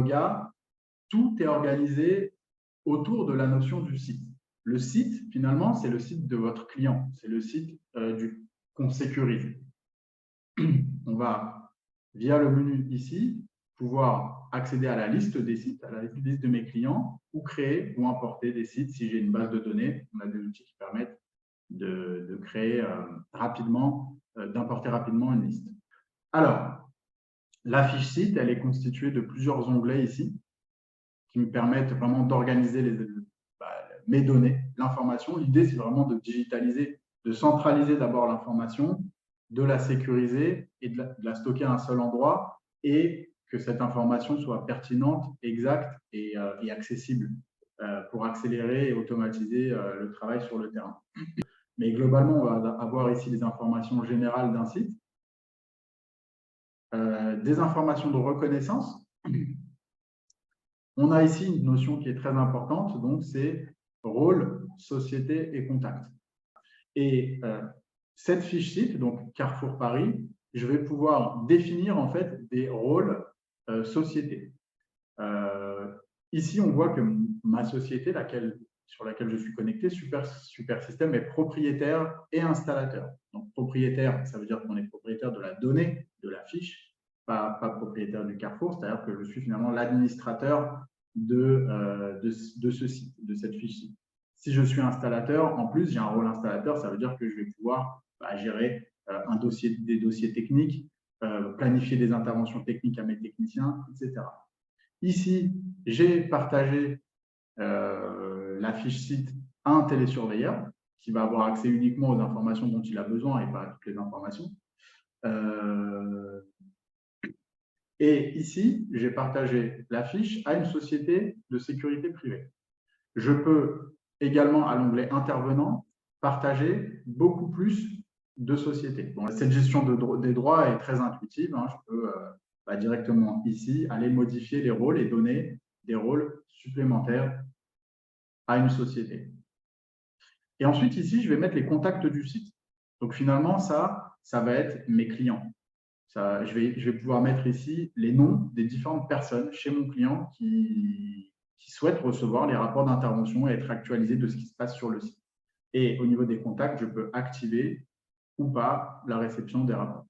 Loga, tout est organisé autour de la notion du site. Le site, finalement, c'est le site de votre client. C'est le site qu'on sécurise. On va, via le menu ici, pouvoir accéder à la liste des sites, à la liste de mes clients, ou créer ou importer des sites. Si j'ai une base de données, on a des outils qui permettent de créer rapidement, d'importer rapidement une liste. Alors, la fiche site, elle est constituée de plusieurs onglets ici, qui me permettent vraiment d'organiser mes données, l'information. L'idée, c'est vraiment de digitaliser, de centraliser d'abord l'information, de la sécuriser et de la stocker à un seul endroit et que cette information soit pertinente, exacte et accessible pour accélérer et automatiser le travail sur le terrain. Mais globalement, on va avoir ici les informations générales d'un site, des informations de reconnaissance. On a ici une notion qui est très importante, donc c'est rôle, société et contact. Et cette fiche site, donc Carrefour Paris, je vais pouvoir définir en fait des rôles société. Ici, on voit que ma société, sur laquelle je suis connecté, Supersystem, est propriétaire et installateur. Donc propriétaire, ça veut dire qu'on est propriétaire de la donnée de la fiche, pas propriétaire du Carrefour, c'est-à-dire que je suis finalement l'administrateur de ce site, de cette fiche site. Si je suis installateur, en plus, j'ai un rôle installateur, ça veut dire que je vais pouvoir gérer des dossiers techniques, planifier des interventions techniques à mes techniciens, etc. Ici, j'ai partagé la fiche site à un télésurveilleur qui va avoir accès uniquement aux informations dont il a besoin et pas à toutes les informations. Et ici, j'ai partagé la fiche à une société de sécurité privée. Je peux également, à l'onglet intervenant, partager beaucoup plus de sociétés. Bon, cette gestion des droits est très intuitive. Je peux directement ici aller modifier les rôles et donner des rôles supplémentaires à une société. Et ensuite, ici, je vais mettre les contacts du site. Donc, finalement, ça va être mes clients. Je vais pouvoir mettre ici les noms des différentes personnes chez mon client qui souhaitent recevoir les rapports d'intervention et être actualisés de ce qui se passe sur le site. Et au niveau des contacts, je peux activer ou pas la réception des rapports.